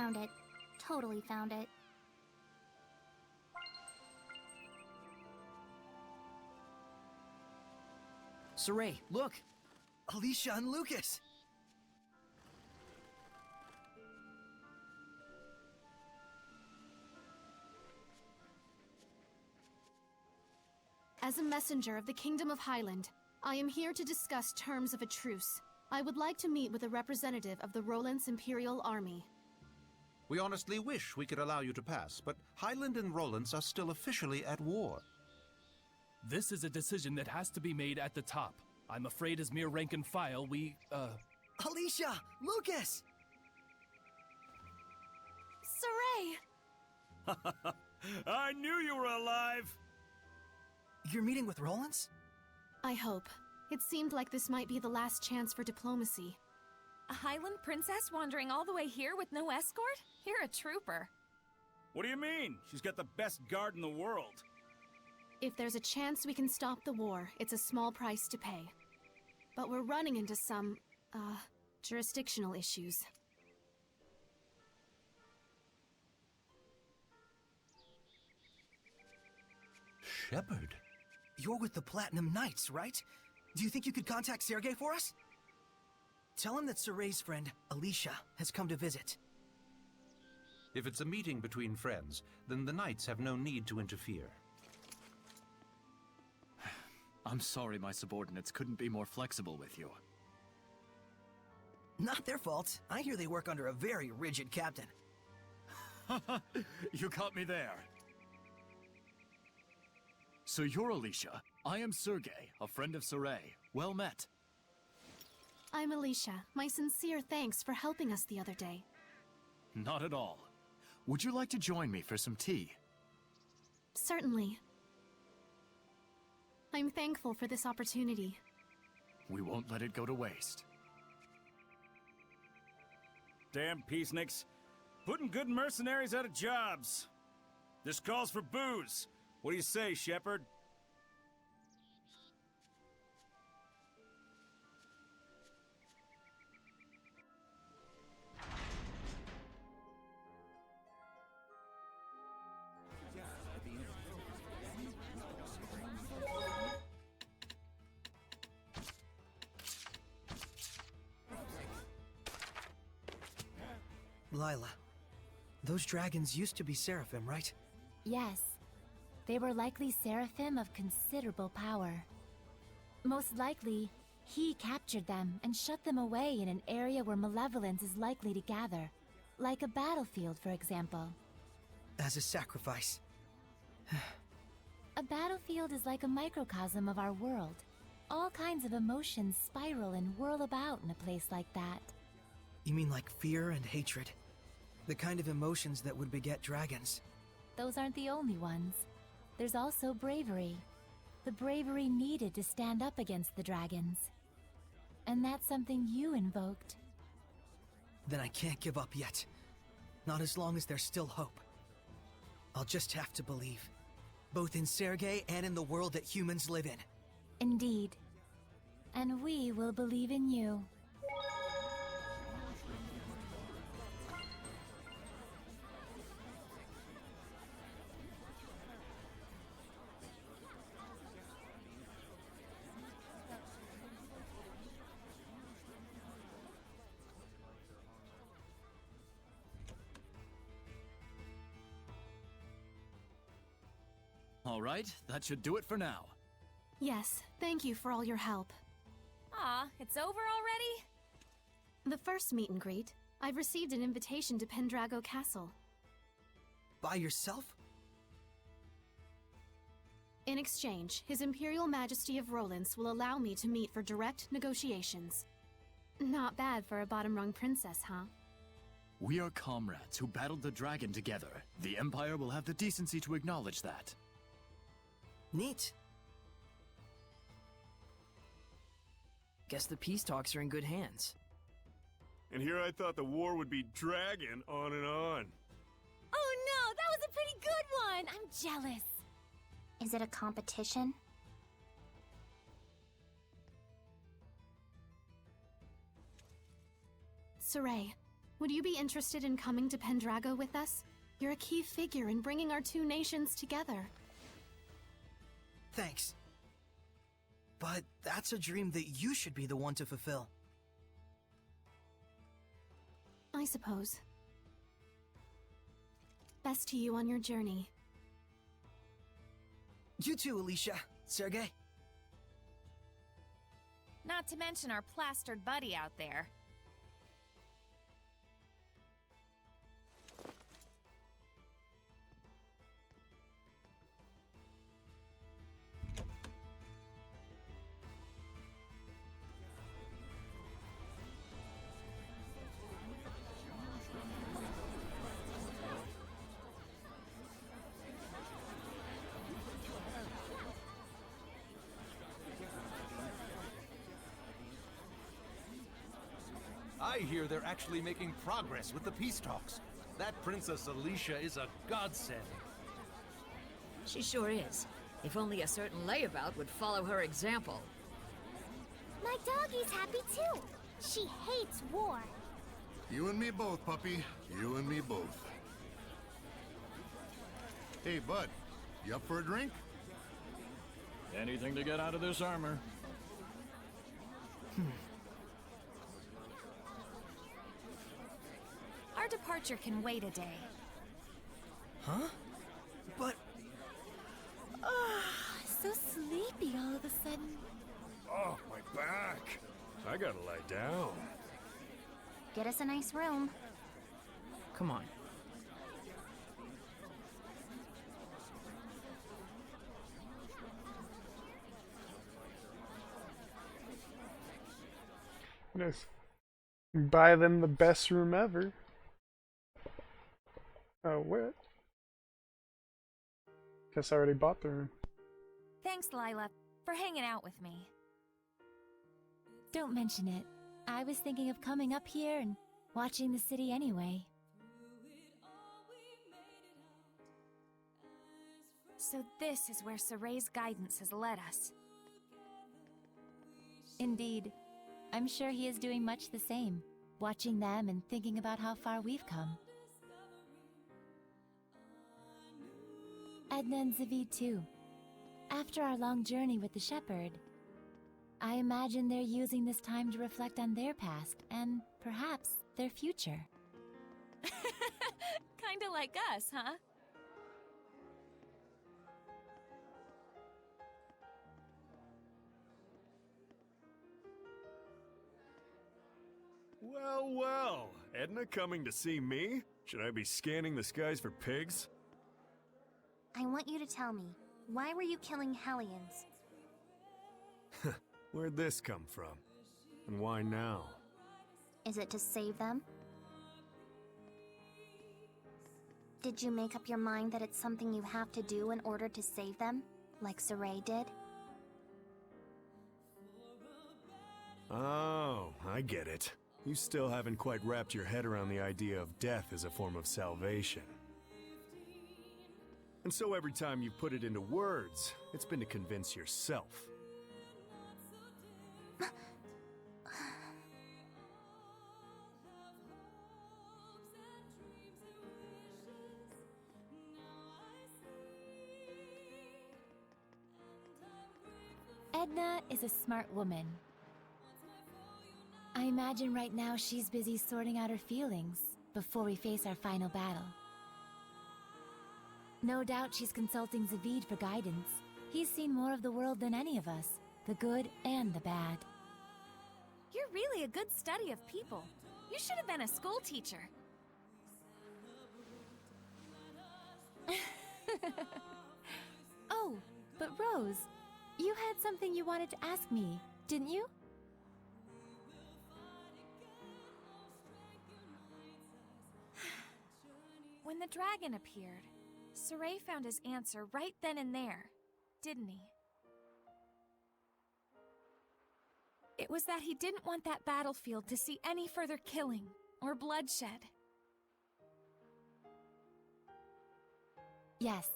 Found it. Totally found it. Saray, look! Alicia and Lucas! As a messenger of the Kingdom of Highland, I am here to discuss terms of a truce. I would like to meet with a representative of the Roland's Imperial Army. We honestly wish we could allow you to pass, but Highland and Roland's are still officially at war. This is a decision that has to be made at the top. I'm afraid as mere rank and file, Alicia! Lucas! Saray! I knew you were alive! You're meeting with Roland's? I hope. It seemed like this might be the last chance for diplomacy. A Highland princess wandering all the way here with no escort? You're a trooper. What do you mean? She's got the best guard in the world. If there's a chance we can stop the war, it's a small price to pay. But we're running into some, jurisdictional issues. Shepard? You're with the Platinum Knights, right? Do you think you could contact Sergei for us? Tell him that Saray's friend, Alicia, has come to visit. If it's a meeting between friends, then the Knights have no need to interfere. I'm sorry my subordinates couldn't be more flexible with you. Not their fault. I hear they work under a very rigid captain. You caught me there. So you're Alicia. I am Sergei, a friend of Saray. Well met. I'm Alicia. My sincere thanks for helping us the other day. Not at all. Would you like to join me for some tea? Certainly. I'm thankful for this opportunity. We won't let it go to waste. Damn peaceniks. Putting good mercenaries out of jobs. This calls for booze. What do you say, Shepard? Lila, those dragons used to be Seraphim, right? Yes. They were likely Seraphim of considerable power. Most likely, he captured them and shut them away in an area where malevolence is likely to gather. Like a battlefield, for example. As a sacrifice. A battlefield is like a microcosm of our world. All kinds of emotions spiral and whirl about in a place like that. You mean like fear and hatred? The kind of emotions that would beget dragons. Those aren't the only ones. There's also bravery. The bravery needed to stand up against the dragons. And that's something you invoked. Then I can't give up yet. Not as long as there's still hope. I'll just have to believe. Both in Sergei and in the world that humans live in. Indeed. And we will believe in you. All right, that should do it for now. Yes, thank you for all your help. Aw, it's over already? The first meet and greet, I've received an invitation to Pendrago Castle. By yourself? In exchange, His Imperial Majesty of Roland's will allow me to meet for direct negotiations. Not bad for a bottom-rung princess, huh? We are comrades who battled the dragon together. The Empire will have the decency to acknowledge that. Neat. Guess the peace talks are in good hands. And here I thought the war would be dragging on and on. Oh no, that was a pretty good one! I'm jealous. Is it a competition? Saray, Would you be interested in coming to Pendrago with us? You're a key figure in bringing our two nations together. Thanks. But that's a dream that you should be the one to fulfill. I suppose. Best to you on your journey. You too, Alicia. Sergei. Not to mention our plastered buddy out there. I hear they're actually making progress with the peace talks. That Princess Alicia is a godsend. She sure is. If only a certain layabout would follow her example. My doggie's happy too. She hates war. You and me both, puppy. You and me both. Hey, bud. You up for a drink? Anything to get out of this armor. Our departure can wait a day. Huh? But... So sleepy all of a sudden. Oh, my back. I gotta lie down. Get us a nice room. Come on. Nice. Buy them the best room ever. Oh, what? Guess I already bought the room. Thanks, Lila, for hanging out with me. Don't mention it. I was thinking of coming up here and watching the city anyway. So this is where Soray's guidance has led us. Indeed. I'm sure he is doing much the same, watching them and thinking about how far we've come. Edna and Zavid too. After our long journey with the shepherd, I imagine they're using this time to reflect on their past and, perhaps, their future. Kinda like us, huh? Well, well. Edna coming to see me? Should I be scanning the skies for pigs? I want you to tell me, why were you killing Hellions? Where'd this come from? And why now? Is it to save them? Did you make up your mind that it's something you have to do in order to save them, like Saray did? Oh, I get it. You still haven't quite wrapped your head around the idea of death as a form of salvation. And so every time you put it into words, it's been to convince yourself. Edna is a smart woman. I imagine right now she's busy sorting out her feelings before we face our final battle. No doubt she's consulting Zavid for guidance. He's seen more of the world than any of us, the good and the bad. You're really a good study of people. You should have been a school teacher. Oh, but Rose, you had something you wanted to ask me, didn't you? When the dragon appeared, Saray found his answer right then and there, didn't he? It was that he didn't want that battlefield to see any further killing or bloodshed. Yes,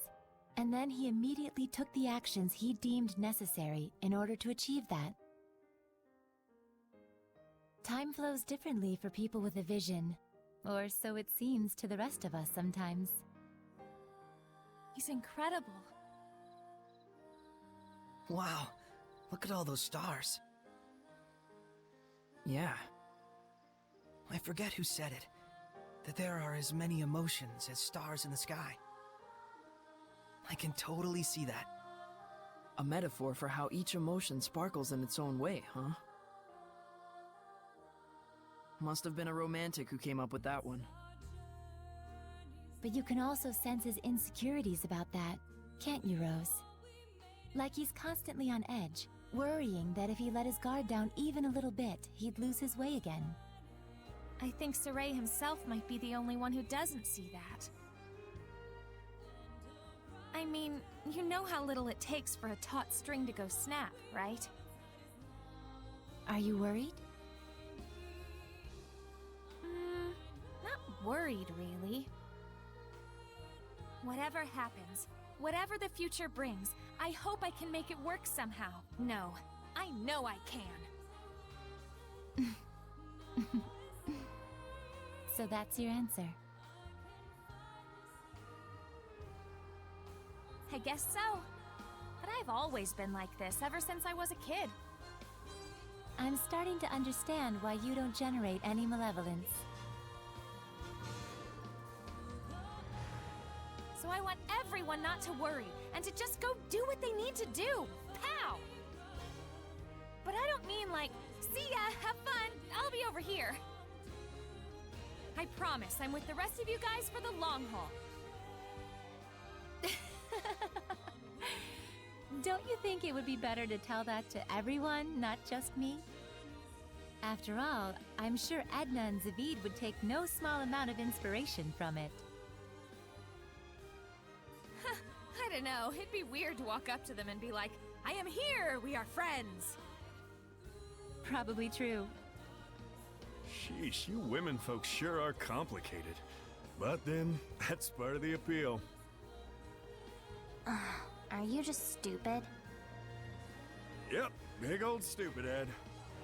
and then he immediately took the actions he deemed necessary in order to achieve that. Time flows differently for people with a vision. Or so it seems to the rest of us sometimes. He's incredible. Wow, look at all those stars. Yeah. I forget who said it, that there are as many emotions as stars in the sky. I can totally see that. A metaphor for how each emotion sparkles in its own way, huh? Must have been a romantic who came up with that one. But you can also sense his insecurities about that, can't you, Rose? Like he's constantly on edge, worrying that if he let his guard down even a little bit, he'd lose his way again. I think Saray himself might be the only one who doesn't see that. I mean, you know how little it takes for a taut string to go snap, right? Are you worried? Not worried, really. Whatever happens, whatever the future brings, I hope I can make it work somehow. No, I know I can. So that's your answer. I guess so. But I've always been like this ever since I was a kid. I'm starting to understand why you don't generate any malevolence. So I want everyone not to worry, and to just go do what they need to do. Pow! But I don't mean like, see ya, have fun, I'll be over here. I promise I'm with the rest of you guys for the long haul. Don't you think it would be better to tell that to everyone, not just me? After all, I'm sure Edna and Zavid would take no small amount of inspiration from it. I don't know, it'd be weird to walk up to them and be like, I am here, we are friends. Probably true. Sheesh, you women folks sure are complicated. But then, that's part of the appeal. Are you just stupid? Yep, big old stupid Ed.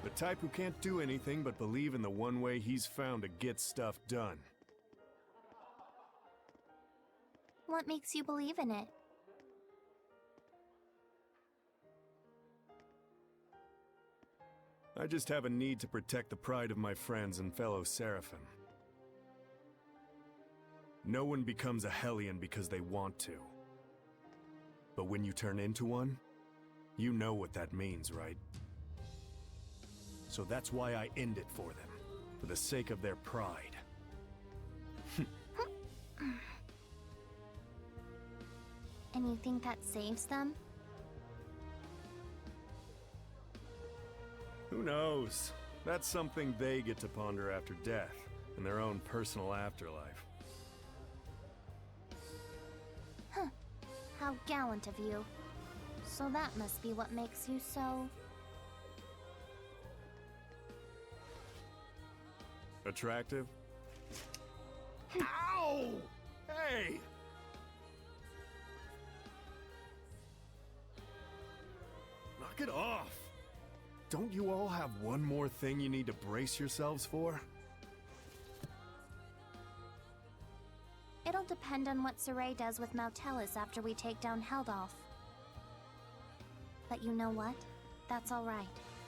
The type who can't do anything but believe in the one way he's found to get stuff done. What makes you believe in it? I just have a need to protect the pride of my friends and fellow Seraphim. No one becomes a Hellion because they want to. But when you turn into one, you know what that means, right? So that's why I end it for them, for the sake of their pride. And you think that saves them? Who knows? That's something they get to ponder after death, in their own personal afterlife. Huh. How gallant of you. So that must be what makes you so... Attractive? Ow! Hey! Knock it off! Don't you all have one more thing you need to brace yourselves for? It'll depend on what Saray does with Mautelis after we take down Heldolf. But you know what? That's alright.